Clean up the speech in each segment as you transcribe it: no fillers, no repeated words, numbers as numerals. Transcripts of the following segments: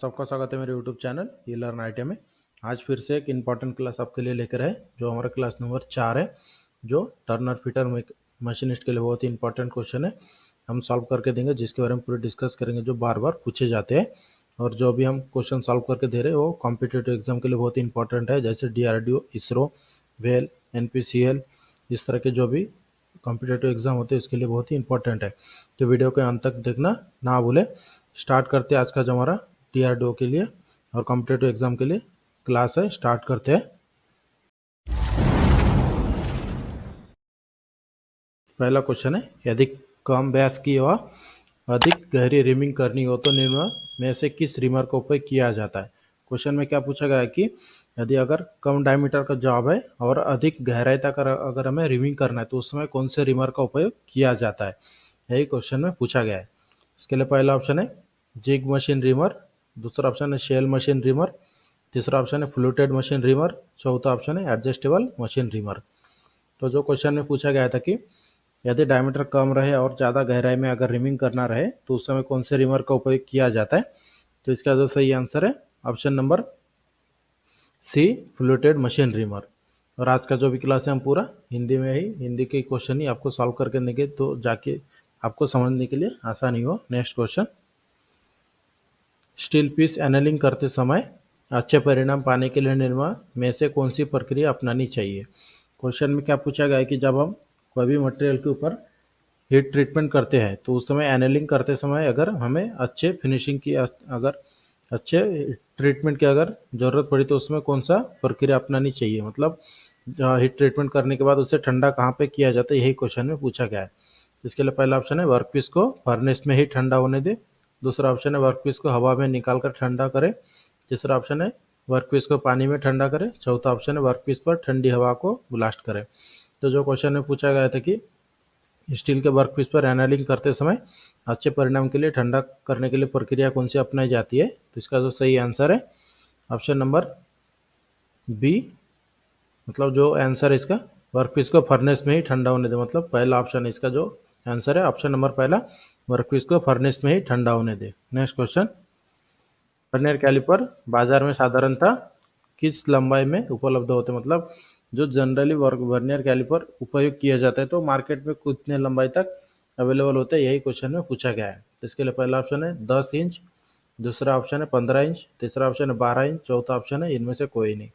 सबका स्वागत है मेरे यूट्यूब चैनल ये लर्न आईटी में। आज फिर से एक इम्पॉर्टेंट क्लास आपके लिए लेकर आए जो हमारा क्लास नंबर 4 है, जो टर्नर फिटर मशीनिस्ट के लिए बहुत ही इंपॉर्टेंट क्वेश्चन है। हम सॉल्व करके देंगे, जिसके बारे में पूरे डिस्कस करेंगे, जो बार बार पूछे जाते हैं। और जो भी हम क्वेश्चन सॉल्व करके दे रहे हैं वो कॉम्पिटिटिव एग्जाम के लिए बहुत ही इंपॉर्टेंट है, जैसे DRDO, इसरो, वेल, NPCL, इस तरह के जो भी कॉम्पिटिटिव एग्जाम होते हैं इसके लिए बहुत ही इंपॉर्टेंट है। तो वीडियो के अंत तक देखना ना भूले। स्टार्ट करते हैं आज का जो हमारा DRDO के लिए और कॉम्पिटिटिव एग्जाम के लिए क्लास है, स्टार्ट करते हैं। पहला क्वेश्चन है, यदि कम व्यास की व अधिक गहरी रिमिंग करनी हो तो निम्न में से किस रिमर का उपयोग किया जाता है। क्वेश्चन में क्या पूछा गया है कि यदि अगर कम डायमीटर का जॉब है और अधिक गहराई तक अगर हमें रिमिंग करना है तो उस समय कौन से रिमर का उपयोग किया जाता है, यही क्वेश्चन में पूछा गया है। इसके लिए पहला ऑप्शन है जिग मशीन रिमर, दूसरा ऑप्शन है शेल मशीन रिमर, तीसरा ऑप्शन है फ्लूटेड मशीन रिमर, चौथा ऑप्शन है एडजस्टेबल मशीन रिमर। तो जो क्वेश्चन में पूछा गया था कि यदि डायमीटर कम रहे और ज़्यादा गहराई में अगर रिमिंग करना रहे तो उस समय कौन से रिमर का उपयोग किया जाता है, तो इसका जो सही आंसर है option number C, fluted machine reamer. और आज का जो भी क्लास है हम पूरा हिंदी में ही, हिंदी के क्वेश्चन ही आपको सॉल्व करके देंगे, तो जाके आपको समझने के लिए आसानी हो। Next question, steel piece annealing करते समय अच्छे परिणाम पाने के लिए निर्माण में से कौन सी प्रक्रिया अपनानी चाहिए। क्वेश्चन में क्या पूछा गया है कि जब हम कोई भी मटेरियल के ऊपर हीट ट्रीटमेंट करते हैं तो उस समय एनालिंग करते समय अगर हमें अच्छे फिनिशिंग की, अगर अच्छे ट्रीटमेंट की अगर ज़रूरत पड़ी तो उसमें कौन सा प्रक्रिया अपनानी चाहिए, मतलब हीट ट्रीटमेंट करने के बाद उसे ठंडा कहाँ पे किया जाता है, यही क्वेश्चन में पूछा गया है। इसके लिए पहला ऑप्शन है वर्कपीस को फर्नेस में ही ठंडा होने दे, दूसरा ऑप्शन है वर्कपीस को हवा में निकाल कर ठंडा करें, तीसरा ऑप्शन है वर्कपीस को पानी में ठंडा करें, चौथा ऑप्शन है वर्कपीस पर ठंडी हवा को ब्लास्ट करें। तो जो क्वेश्चन में पूछा गया था कि स्टील के वर्कपीस पर एनालिंग करते समय अच्छे परिणाम के लिए ठंडा करने के लिए प्रक्रिया कौन सी अपनाई जाती है, तो इसका जो सही आंसर है ऑप्शन नंबर बी, मतलब जो आंसर है इसका वर्कपीस को फर्नेस में ही ठंडा होने दे, मतलब पहला ऑप्शन है इसका जो आंसर है, ऑप्शन नंबर पहला, वर्कपीस को फर्नेस में ही ठंडा होने दे। नेक्स्ट क्वेश्चन, वर्नियर कैलिपर बाजार में साधारणतः किस लंबाई में उपलब्ध होते हैं, मतलब जो जनरली वर्नियर कैलिपर उपयोग किया जाता है तो मार्केट में कितने लंबाई तक अवेलेबल होते हैं, यही क्वेश्चन में पूछा गया है। तो इसके लिए पहला ऑप्शन है 10 इंच, दूसरा ऑप्शन है 15 इंच, तीसरा ऑप्शन है 12 इंच, चौथा ऑप्शन है इनमें से कोई नहीं।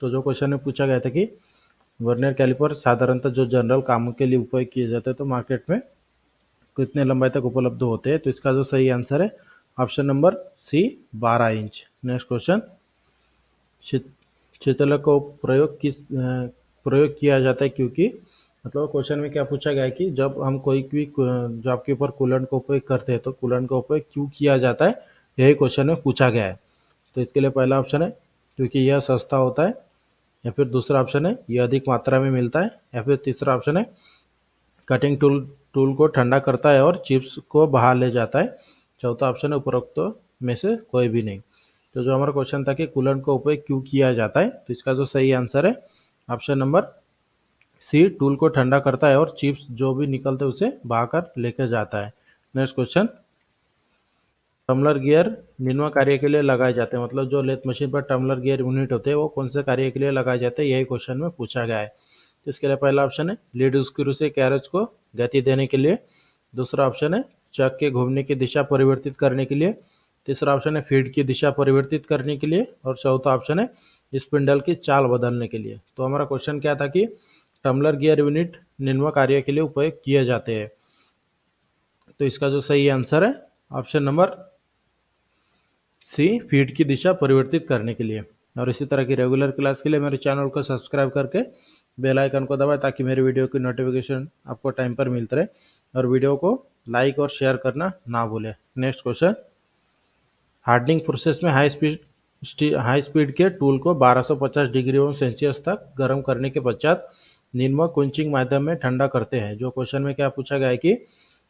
तो जो क्वेश्चन में पूछा गया था कि वर्नियर कैलिपर साधारणतः जो जनरल कामों के लिए उपयोग किए जाते हैं तो मार्केट में कितने लंबाई तक उपलब्ध होते हैं, तो इसका जो सही आंसर है option number C, 12 inch. Next question, शीतलक को प्रयोग किया जाता है क्योंकि, मतलब क्वेश्चन में क्या पूछा गया है कि जब हम कोई भी जॉब के ऊपर कूलेंट का उपयोग करते हैं तो कूलेंट का उपयोग क्यों किया जाता है, यही क्वेश्चन में पूछा गया है। तो इसके लिए पहला ऑप्शन है क्योंकि यह सस्ता होता है, या फिर दूसरा ऑप्शन है यह अधिक मात्रा में मिलता है, या फिर तीसरा ऑप्शन है कटिंग टूल को ठंडा करता है और चिप्स को बाहर ले जाता है, चौथा ऑप्शन है उपरोक्त में से कोई भी नहीं। तो जो हमारा क्वेश्चन था कि कूलेंट का उपयोग क्यों किया जाता है, तो इसका जो सही आंसर है ऑप्शन नंबर सी, टूल को ठंडा करता है और चिप्स जो भी निकलते हैं उसे बहाकर लेकर जाता है। नेक्स्ट क्वेश्चन, टम्बलर गियर निम्न कार्य के लिए लगाए जाते हैं, मतलब जो लेथ मशीन पर टम्बलर गियर यूनिट होते हैं वो कौन से कार्य के लिए लगाए जाते हैं, यही क्वेश्चन में पूछा गया है। तो इसके लिए पहला ऑप्शन है लीड स्क्रू से कैरेज को गति देने के लिए, दूसरा ऑप्शन है चक के घूमने की दिशा परिवर्तित करने के लिए, तीसरा ऑप्शन है फीड की दिशा परिवर्तित करने के लिए, और चौथा ऑप्शन है स्पिंडल की चाल बदलने के लिए। तो हमारा क्वेश्चन क्या था कि टम्बलर गियर यूनिट निम्न कार्य के लिए उपयोग किए जाते हैं, तो इसका जो सही आंसर है ऑप्शन नंबर सी, फीड की दिशा परिवर्तित करने के लिए। और इसी तरह की रेगुलर क्लास के लिए मेरे चैनल को सब्सक्राइब करके बेल आइकन को दबाएं ताकि मेरे वीडियो की नोटिफिकेशन आपको टाइम पर मिलते रहे, और वीडियो को लाइक और शेयर करना ना भूलें। नेक्स्ट क्वेश्चन, हार्डनिंग प्रोसेस में हाई स्पीड के टूल को 1250 डिग्री सेल्सियस तक गर्म करने के पश्चात निम्न कुंचिंग माध्यम में ठंडा करते हैं। जो क्वेश्चन में क्या पूछा गया है कि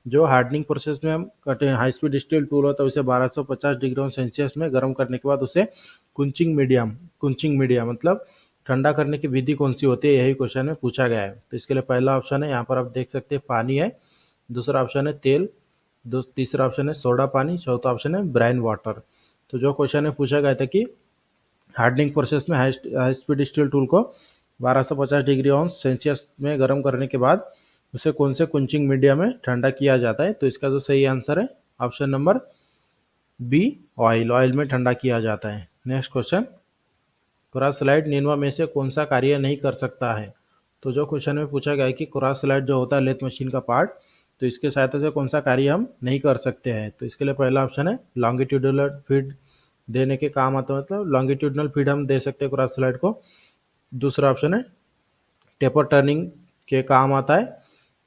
जो हार्डनिंग प्रोसेस में हम करते हैं, हाई स्पीड स्टील टूल होता है उसे 1250 डिग्री सेल्सियस में गर्म करने के बाद उसे कुंचिंग मीडिया मतलब ठंडा करने की विधि कौन सी होती है, यही क्वेश्चन में पूछा गया है। तो इसके लिए पहला ऑप्शन है, यहाँ पर आप देख सकते हैं पानी है, दूसरा ऑप्शन है तेल, तीसरा ऑप्शन है सोडा पानी, चौथा ऑप्शन है ब्राइन वाटर। तो जो क्वेश्चन है पूछा गया था कि हार्डनिंग प्रोसेस में हाई स्पीड स्टील टूल को 1250 डिग्री ऑन सेल्सियस में गर्म करने के बाद उसे कौन से कुंचिंग मीडिया में ठंडा किया जाता है। तो इसका जो सही आंसर है ऑप्शन नंबर बी, ऑयल में ठंडा किया जाता है। नेक्स्ट क्वेश्चन, क्रॉस स्लाइड निम्न में से कौन सा कार्य नहीं कर सकता है। तो जो क्वेश्चन में पूछा गया है कि क्रॉस स्लाइड जो होता है लेथ मशीन का पार्ट, तो इसके सहायता से कौन सा कार्य हम नहीं कर सकते हैं। तो इसके लिए पहला ऑप्शन है लॉन्गिट्यूडनल फीड देने के काम आता है, मतलब लॉन्गिट्यूडनल फीड हम दे सकते हैं क्रॉस स्लाइड को। दूसरा ऑप्शन है टेपर टर्निंग के काम आता है।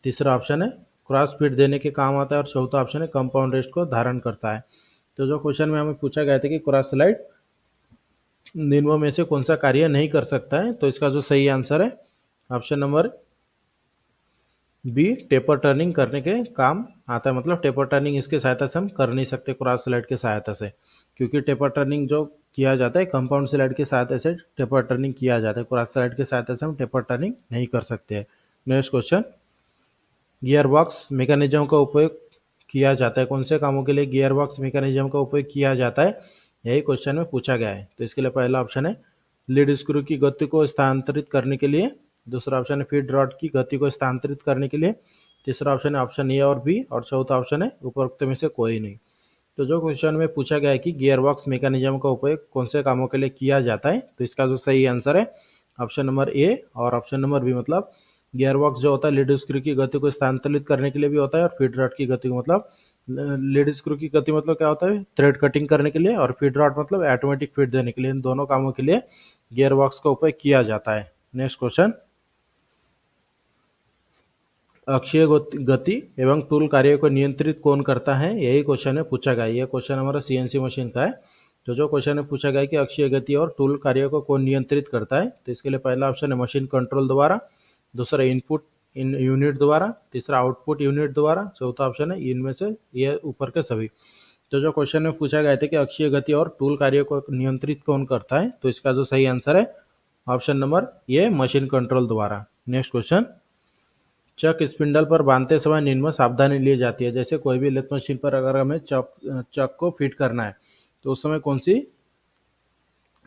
तीसरा ऑप्शन है क्रॉस फीड देने के काम आता है। और चौथा ऑप्शन है कंपाउंड रेस्ट को धारण करता है। तो जो क्वेश्चन में हमें पूछा गया था कि क्रॉस स्लाइड निम्न में से कौन सा कार्य नहीं कर सकता है, तो इसका जो सही आंसर है option number B, taper turning करने के काम आता है। मतलब टेपर टर्निंग इसके सहायता से हम कर नहीं सकते क्रॉस स्लाइड के सहायता से, क्योंकि टेपर टर्निंग जो किया जाता है कंपाउंड स्लाइड के सहायता से टेपर टर्निंग किया जाता है। क्रॉस स्लाइड के सहायता से हम टेपर टर्निंग नहीं कर सकते हैं। Next question, gear box mechanism का उपयोग किया जाता है, कौन से कामों के लिए गियर बॉक्स मैकेनिज्म का उपयोग किया जाता है, यही क्वेश्चन में पूछा गया है। तो इसके लिए पहला ऑप्शन है लीड स्क्रू की गति को स्थानांतरित करने के लिए। दूसरा ऑप्शन है फीड रॉड की गति को स्थानांतरित करने के लिए। तीसरा ऑप्शन है ऑप्शन ए और बी। और चौथा ऑप्शन है उपरोक्त में से कोई नहीं। तो जो क्वेश्चन में पूछा गया है कि गियर बॉक्स मैकेनिज्म का उपयोग कौन से कामों के लिए किया जाता है, तो इसका जो सही आंसर है ऑप्शन नंबर ए और ऑप्शन नंबर बी। मतलब गियर बॉक्स जो होता है लीड स्क्रू की गति को स्थानांतरित करने के लिए भी होता है, और फीड रॉड की गति को, मतलब लीड स्क्रू की गति मतलब क्या होता है थ्रेड कटिंग करने के लिए, और फीड रॉड मतलब ऑटोमेटिक फीड देने के लिए। इन दोनों कामों के लिए गियर बॉक्स का उपयोग किया जाता है। नेक्स्ट क्वेश्चन, अक्षीय गति एवं टूल कार्य को नियंत्रित कौन करता है, यही क्वेश्चन में पूछा गया है। यह क्वेश्चन हमारा सीएनसी मशीन का है। तो जो क्वेश्चन में पूछा गया है कि अक्षीय गति और टूल कार्य को कौन नियंत्रित करता है, तो इसके लिए पहला ऑप्शन है मशीन कंट्रोल द्वारा। दूसरा इनपुट यूनिट द्वारा। तीसरा आउटपुट यूनिट द्वारा। चौथा ऑप्शन है इनमें से ये ऊपर के सभी। तो जो क्वेश्चन में पूछा गया था कि अक्षीय गति और टूल कार्य को नियंत्रित कौन करता है, तो इसका जो सही आंसर है ऑप्शन नंबर ये, मशीन कंट्रोल द्वारा। नेक्स्ट क्वेश्चन, चक स्पिंडल पर बांधते समय निम्न सावधानी ली जाती है। जैसे कोई भी लेथ मशीन पर अगर हमें चक को फिट करना है, तो उस समय कौन सी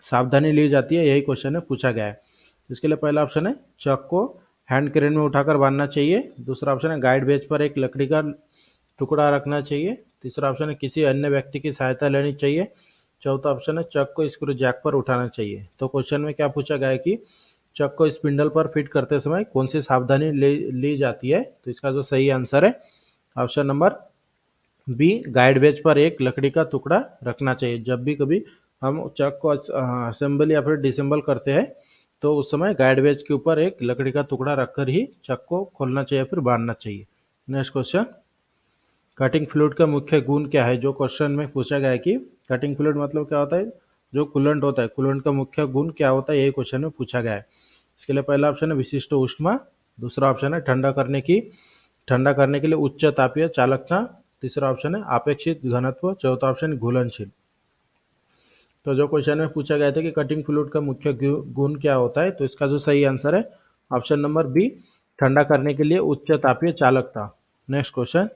सावधानी ली जाती है, यही क्वेश्चन में पूछा गया है। इसके लिए पहला ऑप्शन है चक को हैंड क्रेन में उठाकर बांधना चाहिए। दूसरा ऑप्शन है गाइड बेंच पर एक लकड़ी का टुकड़ा रखना चाहिए। तीसरा ऑप्शन है किसी अन्य व्यक्ति की सहायता लेनी चाहिए। चौथा ऑप्शन है चक को स्क्रू जैक पर उठाना चाहिए। तो क्वेश्चन में क्या पूछा गया है कि चक को स्पिंडल पर फिट करते समय कौन सी सावधानी ली जाती है, तो इसका जो सही आंसर है option number B, guide bench पर एक लकड़ी का टुकड़ा रखना चाहिए। जब भी कभी हम चक को असेंबल या फिर डिसेंबल करते हैं, तो उस समय गाइड बेंच के ऊपर एक लकड़ी का टुकड़ा रखकर ही चक को खोलना चाहिए, फिर बांधना चाहिए। नेक्स्ट क्वेश्चन, कटिंग फ्लूइड का मुख्य गुण क्या है। जो क्वेश्चन में पूछा गया है कि कटिंग फ्लूइड मतलब क्या होता है, जो कूलेंट होता है, कूलेंट का मुख्य गुण क्या होता है, यही क्वेश्चन में पूछा गया है। इसके लिए पहला ऑप्शन है विशिष्ट ऊष्मा। दूसरा ऑप्शन है ठंडा करने के लिए उच्च तापीय चालकता। तीसरा ऑप्शन है अपेक्षित घनत्व। चौथा ऑप्शन घुलनशील। तो जो क्वेश्चन में पूछा गया था कि कटिंग फ्लूइड का मुख्य गुण क्या होता है, तो इसका जो सही आंसर है ऑप्शन नंबर बी, ठंडा करने के लिए उच्च तापीय चालकता। नेक्स्ट क्वेश्चन,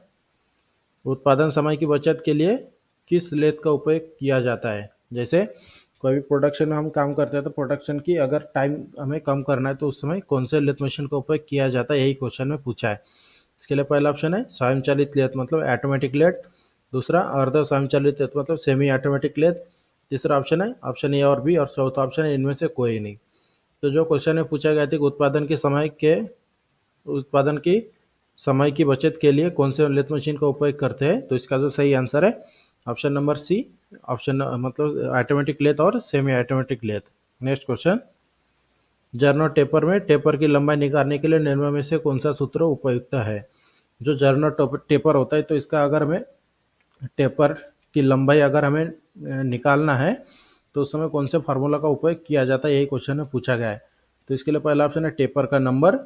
उत्पादन समय की बचत के लिए किस लेथ का उपयोग किया जाता है। जैसे कोई भी प्रोडक्शन में हम काम करते हैं, तो प्रोडक्शन की अगर टाइम हमें कम करना है, तो उस समय कौन से लेथ मशीन का उपयोग किया जाता है, यही क्वेश्चन में पूछा है। इसके लिए पहला ऑप्शन है स्वयंचालित लेथ मतलब ऑटोमेटिक लेथ। दूसरा अर्ध स्वयंचालित लेथ मतलब सेमी ऑटोमेटिक लेथ। तीसरा ऑप्शन है ऑप्शन ए और बी। और चौथा ऑप्शन है इनमें से कोई नहीं। तो जो क्वेश्चन में पूछा गया था कि उत्पादन की समय की बचत के लिए कौन से लेथ मशीन का उपयोग करते हैं, तो इसका जो सही आंसर है ऑप्शन नंबर सी, ऑप्शन मतलब ऑटोमेटिक लेथ और semi automatic lathe. Next question, journal taper में टेपर की लंबाई निकालने के लिए निम्न में से कौन सा सूत्र उपयुक्त है। जो जर्नल टेपर होता है, तो इसका अगर हमें टेपर की लंबाई अगर हमें निकालना है, तो उस समय कौन से फार्मूला का उपयोग किया जाता है, यही क्वेश्चन में पूछा गया है। तो इसके लिए पहला ऑप्शन है टेपर का नंबर।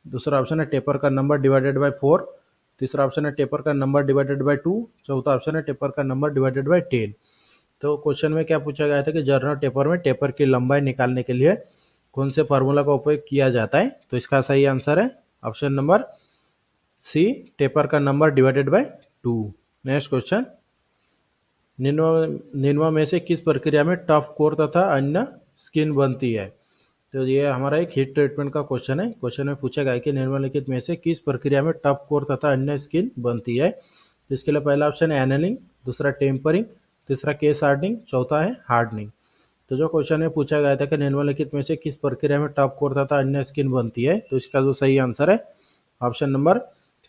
दूसरा ऑप्शन है टेपर का नंबर डिवाइडेड बाय 4। तीसरा ऑप्शन है टेपर का नंबर डिवाइडेड बाय 2। चौथा ऑप्शन है टेपर का नंबर डिवाइडेड बाय 10। तो क्वेश्चन में क्या पूछा गया था कि जर्नल टेपर में टेपर की लंबाई निकालने के लिए कौन से फार्मूला का उपयोग किया जाता है, तो इसका सही आंसर है ऑप्शन नंबर सी, टेपर का number divided by 2। Next question, निम्न में से किस प्रक्रिया में टफ कोर तथा अन्य स्किन बनती है? तो ये हमारा एक हीट ट्रीटमेंट का क्वेश्चन है। क्वेश्चन में पूछा गया है कि निम्नलिखित में से किस प्रक्रिया में टफ कोर तथा अन्य स्किन बनती है? तो इसके लिए पहला ऑप्शन है एनलिंग, दूसरा टेम्परिंग, तीसरा केस हार्डनिंग, चौथा है हार्डनिंग। तो जो क्वेश्चन में पूछा गया था कि निम्नलिखित में से किस प्रक्रिया में टफ कोर तथा अन्य स्किन बनती है, तो इसका जो सही आंसर है option number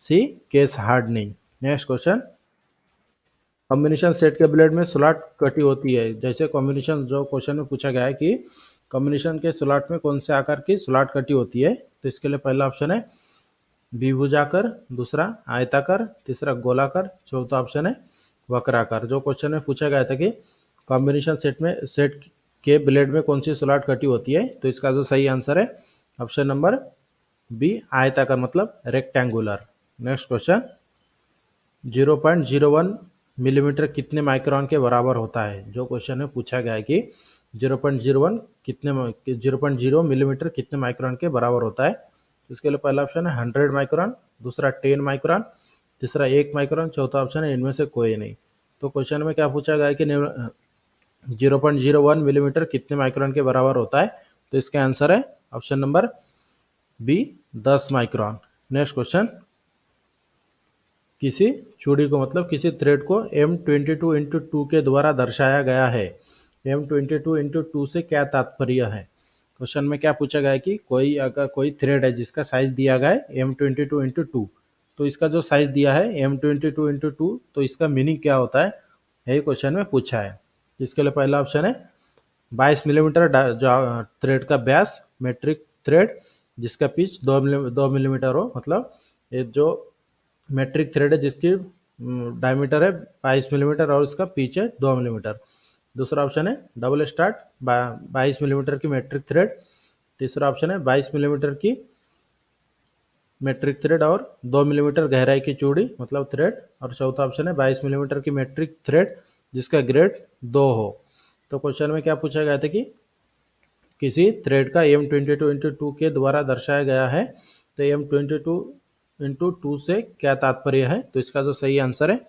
C, case hardening. Next question, combination set के ब्लेड में स्लॉट कटी होती है। जैसे कॉम्बिनेशन जो क्वेश्चन में पूछा गया है कि कॉम्बिनेशन के स्लॉट में कौन से आकार की स्लॉट कटी होती है, तो इसके लिए पहला ऑप्शन है द्विभुजाकार, दूसरा आयताकार, तीसरा गोलाकार, चौथा ऑप्शन है वक्राकार। जो क्वेश्चन में पूछा गया था कि कॉम्बिनेशन सेट के ब्लेड में कौन सी स्लॉट कटी होती है, तो इसका जो सही आंसर है ऑप्शन नंबर बी, आयताकार मतलब रेक्टेंगुलर। नेक्स्ट क्वेश्चन, 0.01 मिलीमीटर कितने माइक्रोन के बराबर होता है? जो क्वेश्चन में पूछा गया है कि 0.01 0.0 मिलीमीटर कितने माइक्रोन के बराबर होता है, इसके लिए पहला ऑप्शन है 100 माइक्रोन, दूसरा 10 माइक्रोन, तीसरा 1 माइक्रोन, चौथा ऑप्शन है इनमें से कोई नहीं। तो क्वेश्चन में क्या पूछा गया है कि 0.01 मिलीमीटर कितने माइक्रोन के बराबर होता है, तो इसका आंसर है option number B, 10 micron. Next question, किसी चूड़ी को मतलब किसी थ्रेड को M22x2 के द्वारा दर्शाया गया है। M22x2 से क्या तात्पर्य है? क्वेश्चन में क्या पूछा गया है कि अगर कोई थ्रेड है जिसका साइज दिया गया है M22x2, तो इसका जो साइज दिया है M22x2, तो इसका मीनिंग क्या होता है, यही क्वेश्चन में पूछा है। इसके लिए पहला ऑप्शन है 22 मिलीमीटर थ्रेड का व्यास, मेट्रिक थ्रेड जिसका पिच 2 मिलीमीटर हो, मतलब ये जो मेट्रिक थ्रेड है जिसकी डायमीटर है 22 मिलीमीटर और उसका पिच है 2 मिलीमीटर। दूसरा ऑप्शन है डबल स्टार्ट 22 मिलीमीटर की मेट्रिक थ्रेड, तीसरा ऑप्शन है 22 मिलीमीटर की मेट्रिक थ्रेड और 2 मिलीमीटर गहराई की चूड़ी मतलब थ्रेड, और चौथा ऑप्शन है 22 मिलीमीटर की मेट्रिक थ्रेड जिसका ग्रेड 2 हो। तो क्वेश्चन में क्या पूछा गया था कि किसी थ्रेड का M22x2 के द्वारा दर्शाया गया है, तो M22x2 से क्या तात्पर्य है, तो इसका जो सही आंसर है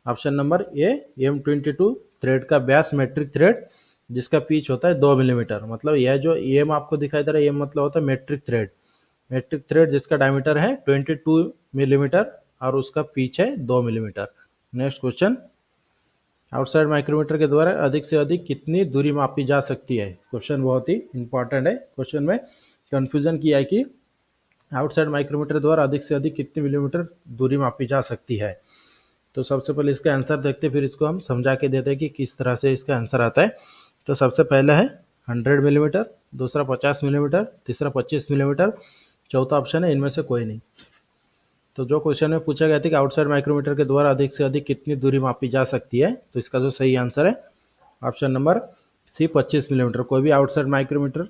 option number A, M22 thread का व्यास मेट्रिक थ्रेड जिसका पिच होता है 2 मिलीमीटर, मतलब यह जो एम आपको दिखाई दे रहा है, एम मतलब होता है मेट्रिक थ्रेड जिसका डायमीटर है 22 मिलीमीटर और उसका पिच है 2 millimetre. Next question, outside micrometer के द्वारा अधिक से अधिक कितनी दूरी मापी जा सकती है? क्वेश्चन बहुत ही इंपॉर्टेंट है। क्वेश्चन में कंफ्यूजन किया है कि आउटसाइड माइक्रोमीटर द्वारा अधिक से अधिक कितनी मिलीमीटर दूरी मापी जा सकती है। तो सबसे पहले इसका आंसर देखते, फिर इसको हम समझा के देते हैं कि किस तरह से इसका आंसर आता है। तो सबसे पहला है 100 मिलीमीटर, दूसरा 50 मिलीमीटर, तीसरा 25 मिलीमीटर, चौथा ऑप्शन है इनमें से कोई नहीं। तो जो क्वेश्चन में पूछा गया था कि आउटसाइड माइक्रोमीटर के द्वारा अधिक से अधिक कितनी दूरी मापी जा सकती है, तो इसका जो सही आंसर है ऑप्शन नंबर सी, 25 मिलीमीटर। कोई भी आउटसाइड माइक्रोमीटर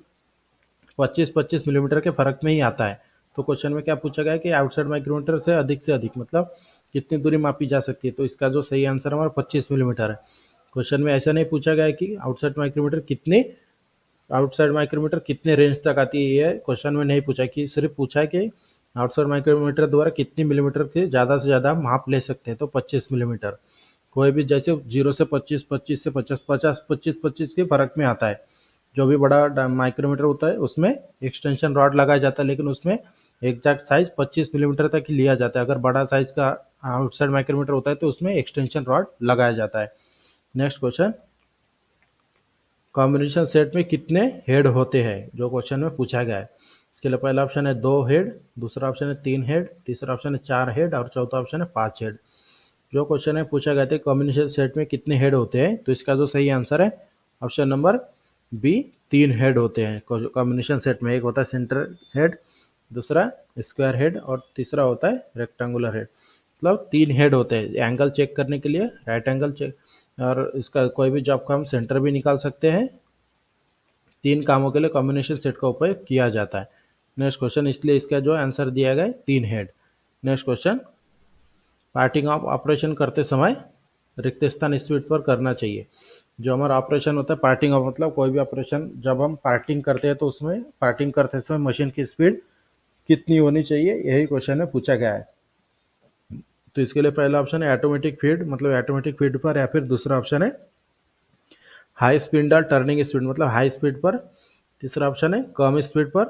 25 मिलीमीटर के फर्क में ही आता है। तो क्वेश्चन में क्या पूछा गया है कि आउटसाइड माइक्रोमीटर से अधिक मतलब कितनी दूरी मापी जा सकती है, तो इसका जो सही आंसर हमारा 25 मिलीमीटर है। क्वेश्चन में ऐसा नहीं पूछा गया है कि आउटसाइड माइक्रोमीटर कितने रेंज तक आती है, क्वेश्चन में नहीं पूछा, कि सिर्फ पूछा है कि आउटसाइड माइक्रोमीटर द्वारा कितनी मिलीमीटर के ज़्यादा से ज़्यादा माप ले सकते हैं, तो 25 मिलीमीटर। कोई भी जैसे 0 से 25, 25 से 50, 50, 25, 25 के फर्क में आता है। जो भी बड़ा माइक्रोमीटर होता है उसमें एक्सटेंशन रॉड लगाया जाता है, लेकिन उसमें एग्जैक्ट साइज 25 मिलीमीटर तक ही लिया जाता है। अगर बड़ा साइज का आउटसाइड माइक्रोमीटर होता है तो उसमें एक्सटेंशन रॉड लगाया जाता है। नेक्स्ट क्वेश्चन, कॉम्बिनेशन सेट में कितने हेड होते हैं? जो क्वेश्चन में पूछा गया है। इसके लिए पहला ऑप्शन है 2 हेड, दूसरा ऑप्शन है 3 हेड, तीसरा ऑप्शन है 4 हेड और चौथा ऑप्शन है 5 हेड। जो क्वेश्चन में पूछा गया था कॉम्बिनेशन सेट में कितने हेड होते हैं, तो इसका जो सही आंसर है ऑप्शन नंबर बी, 3 हेड होते हैं कॉम्बिनेशन सेट में। एक होता है सेंटर हेड, दूसरा स्क्वायर हेड और तीसरा होता है रेक्टेंगुलर हेड। मतलब 3 हेड होते हैं एंगल चेक करने के लिए, राइट एंगल चेक, और इसका कोई भी जॉब का हम सेंटर भी निकाल सकते हैं। 3 कामों के लिए कॉम्बिनेशन सेट का उपयोग किया जाता है। नेक्स्ट क्वेश्चन, इसलिए इसका जो आंसर दिया गया है 3 head. Next question, parting off operation करते समय रिक्त स्थान स्पीड पर करना चाहिए। जो हमारा ऑपरेशन होता है पार्टिंग ऑफ, मतलब कोई भी ऑपरेशन जब हम पार्टिंग करते हैं तो उसमें पार्टिंग करते समय मशीन की स्पीड कितनी होनी चाहिए, यही क्वेश्चन में पूछा गया है। तो इसके लिए पहला ऑप्शन है ऑटोमेटिक फीड मतलब ऑटोमेटिक फीड पर, या फिर दूसरा ऑप्शन है हाई स्पिंडल टर्निंग स्पीड मतलब हाई स्पीड पर, तीसरा ऑप्शन है कम स्पीड पर,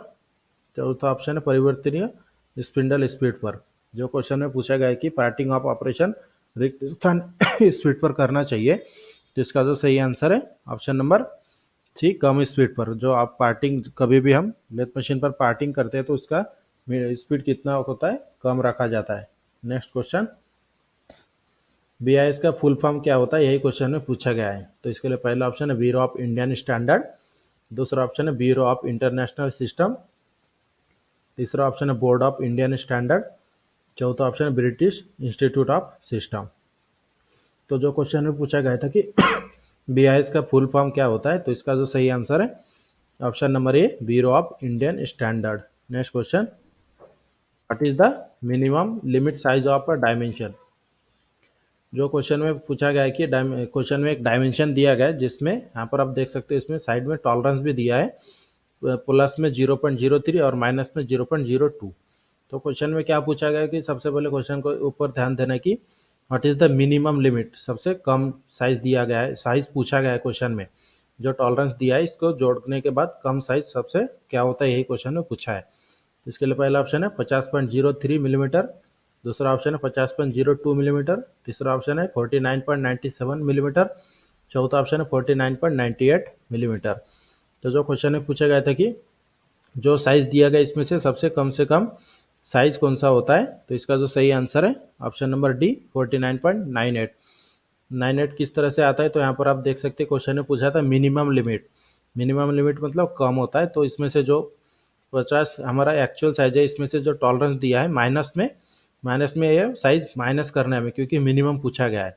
चौथा ऑप्शन है परिवर्तनीय स्पिंडल स्पीड पर। जो क्वेश्चन में पूछा गया है कि पार्टिंग ऑफ ऑपरेशन रिक्त स्थान स्पीड पर करना चाहिए, तो इसका जो सही आंसर है ऑप्शन नंबर सी कम स्पीड पर। जो आप पार्टिंग कभी भी हम लेथ मशीन पर पार्टिंग करते हैं तो उसका स्पीड कितना होता है, कम रखा जाता है। नेक्स्ट क्वेश्चन, बीआईएस का फुल फॉर्म क्या होता है, यही क्वेश्चन में पूछा गया है। तो इसके लिए पहला ऑप्शन है ब्यूरो ऑफ इंडियन स्टैंडर्ड, दूसरा ऑप्शन है ब्यूरो ऑफ इंटरनेशनल सिस्टम, तीसरा ऑप्शन है बोर्ड ऑफ इंडियन स्टैंडर्ड, चौथा ऑप्शन है ब्रिटिश इंस्टीट्यूट ऑफ सिस्टम। तो जो क्वेश्चन में पूछा गया था कि बीआईएस का फुल फॉर्म क्या होता है, तो इसका जो सही आंसर है option number A bureau of Indian standard. Next question, what is the minimum limit size of a dimension. जो क्वेश्चन में पूछा गया है कि क्वेश्चन में एक डायमेंशन दिया गया है, जिसमें यहाँ पर आप देख सकते हैं इसमें साइड में टॉलरेंस भी दिया है, प्लस में 0.03 और माइनस में 0.02। तो क्वेश्चन में क्या पूछा गया है कि सबसे पहले क्वेश्चन को ऊपर ध्यान देना है कि what is the minimum limit, सबसे कम साइज दिया गया है, साइज पूछा गया है क्वेश्चन में। जो टॉलरेंस दिया है इसको जोड़ने के बाद कम साइज सबसे क्या होता है, यही क्वेश्चन में पूछा है। इसके लिए पहला ऑप्शन है 50.03 मिलीमीटर, दूसरा ऑप्शन है 50.02 मिलीमीटर, तीसरा ऑप्शन है 49.97 मिलीमीटर, चौथा ऑप्शन है 49.98 मिलीमीटर। तो जो क्वेश्चन में पूछा गया था कि जो साइज दिया गया इसमें से कम साइज कौन सा होता है, तो इसका जो सही आंसर है ऑप्शन नंबर डी 49.98। 98 किस तरह से आता है, तो यहाँ पर आप देख सकते हैं क्वेश्चन में पूछा था मिनिमम लिमिट। मिनिमम लिमिट मतलब कम होता है, तो इसमें से जो 50 हमारा एक्चुअल साइज है, इसमें से जो टॉलरेंस दिया है माइनस में ये साइज माइनस करना है हमें, क्योंकि मिनिमम पूछा गया है।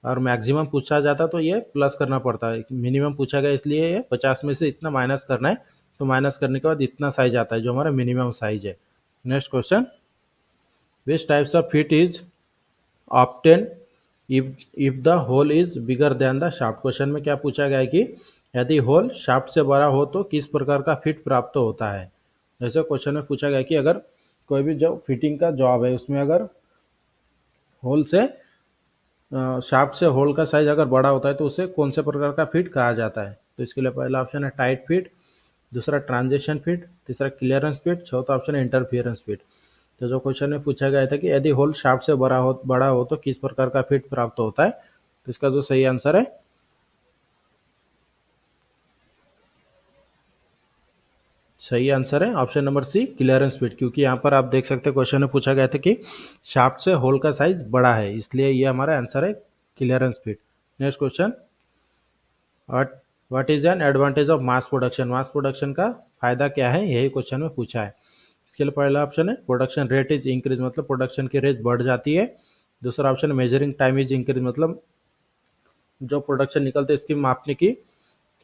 और मैक्सिमम पूछा जाता तो ये प्लस करना पड़ता है, मिनिमम पूछा गया इसलिए ये 50 में से इतना माइनस करना है, तो माइनस करने के बाद इतना साइज आता है जो हमारा मिनिमम साइज है। Next question, which types of fit is obtain if the hole is bigger than the shaft. Question में क्या पूछा गया है कि यदि होल शाफ्ट से बड़ा हो तो किस प्रकार का फिट प्राप्त होता है। जैसे क्वेश्चन में पूछा गया कि अगर कोई भी जो फिटिंग का जॉब है उसमें अगर होल से शाफ्ट से होल का साइज अगर बड़ा होता है तो उसे कौन से प्रकार का फिट कहा जाता है। तो इसके लिए पहला ऑप्शन है टाइट फिट, दूसरा ट्रांजिशन फिट, तीसरा क्लियरेंस फिट, चौथा ऑप्शन है इंटरफियरेंस फिट। तो जो क्वेश्चन में पूछा गया था कि यदि होल शाफ्ट से बड़ा हो तो किस प्रकार का फिट प्राप्त होता है, तो इसका जो सही आंसर है option number C clearance fit, क्योंकि यहाँ पर आप देख सकते हैं क्वेश्चन में पूछा गया था कि शाफ्ट से होल का साइज बड़ा है, इसलिए ये हमारा आंसर है clearance fit. Next question, what is an advantage of mass production. Mass production का फायदा क्या है, यही क्वेश्चन में पूछा है। इसके लिए पहला ऑप्शन है प्रोडक्शन रेट इज इंक्रीज मतलब प्रोडक्शन की रेट बढ़ जाती है, दूसरा ऑप्शन है मेजरिंग टाइम इज इंक्रीज मतलब जो प्रोडक्शन निकलते हैं इसकी मापने की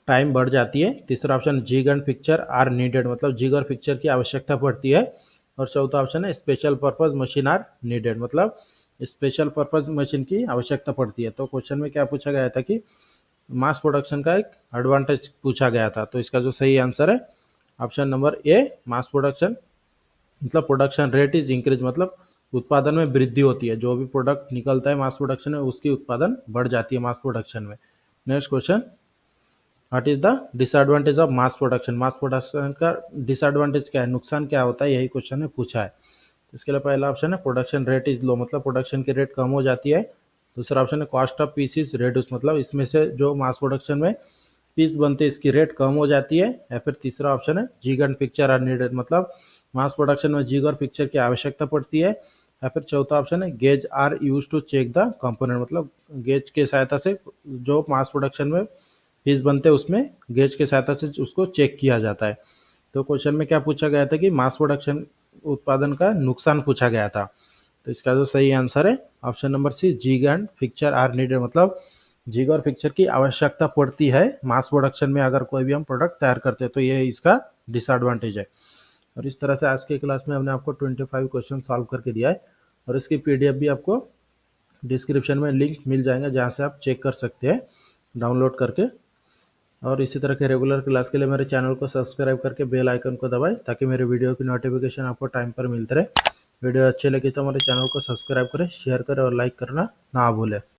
टाइम बढ़ जाती है, तीसरा option jig and fixture are needed मतलब जिग और पिक्चर की आवश्यकता पड़ती है, और चौथा ऑप्शन है special purpose machine are needed मतलब स्पेशल पर्पज मशीन की आवश्यकता पड़ती है। तो क्वेश्चन में क्या पूछा गया था कि मास प्रोडक्शन का एक एडवांटेज पूछा गया था, तो इसका जो सही आंसर है option number A mass production मतलब प्रोडक्शन रेट इज इंक्रीज मतलब उत्पादन में वृद्धि होती है, जो भी प्रोडक्ट निकलता है मास प्रोडक्शन में उसकी उत्पादन बढ़ जाती है मास प्रोडक्शन में। Next question, what is the disadvantage of mass production. Mass production का डिसएडवांटेज क्या है, नुकसान क्या होता है, यही क्वेश्चन में पूछा है। इसके लिए पहला ऑप्शन है प्रोडक्शन रेट इज लो मतलब प्रोडक्शन की रेट कम हो जाती है, दूसरा ऑप्शन है कॉस्ट ऑफ पीसीज रेड्यूस मतलब इसमें से जो मास प्रोडक्शन में पीस बनते हैं इसकी रेट कम हो जाती है, या फिर तीसरा ऑप्शन है jig and fixture are needed मतलब मास प्रोडक्शन में जिग और पिक्चर की आवश्यकता पड़ती है, या फिर चौथा ऑप्शन है gauge are use to check the component मतलब गेज के सहायता से जो मास प्रोडक्शन में पीस बनते हैं उसमें गेज के सहायता से उसको चेक किया जाता है। तो क्वेश्चन में क्या पूछा गया था कि मास प्रोडक्शन उत्पादन का नुकसान पूछा गया था, तो इसका जो सही आंसर है option number C jig and fixture are needed मतलब जिग और पिक्चर की आवश्यकता पड़ती है मास प्रोडक्शन में अगर कोई भी हम प्रोडक्ट तैयार करते हैं, तो ये इसका डिसएडवांटेज है। और इस तरह से आज के क्लास में हमने आपको 25 क्वेश्चन सॉल्व करके दिया है, और इसकी पीडीएफ भी आपको डिस्क्रिप्शन में लिंक मिल जाएगा जहाँ से आप चेक कर सकते हैं डाउनलोड करके। और इसी तरह के रेगुलर क्लास के लिए मेरे चैनल को सब्सक्राइब करके बेल आइकन को दबाएं ताकि मेरे वीडियो की नोटिफिकेशन आपको टाइम पर मिलते रहे। वीडियो अच्छे लगे तो हमारे चैनल को सब्सक्राइब करें, शेयर करें और लाइक करना ना भूलें।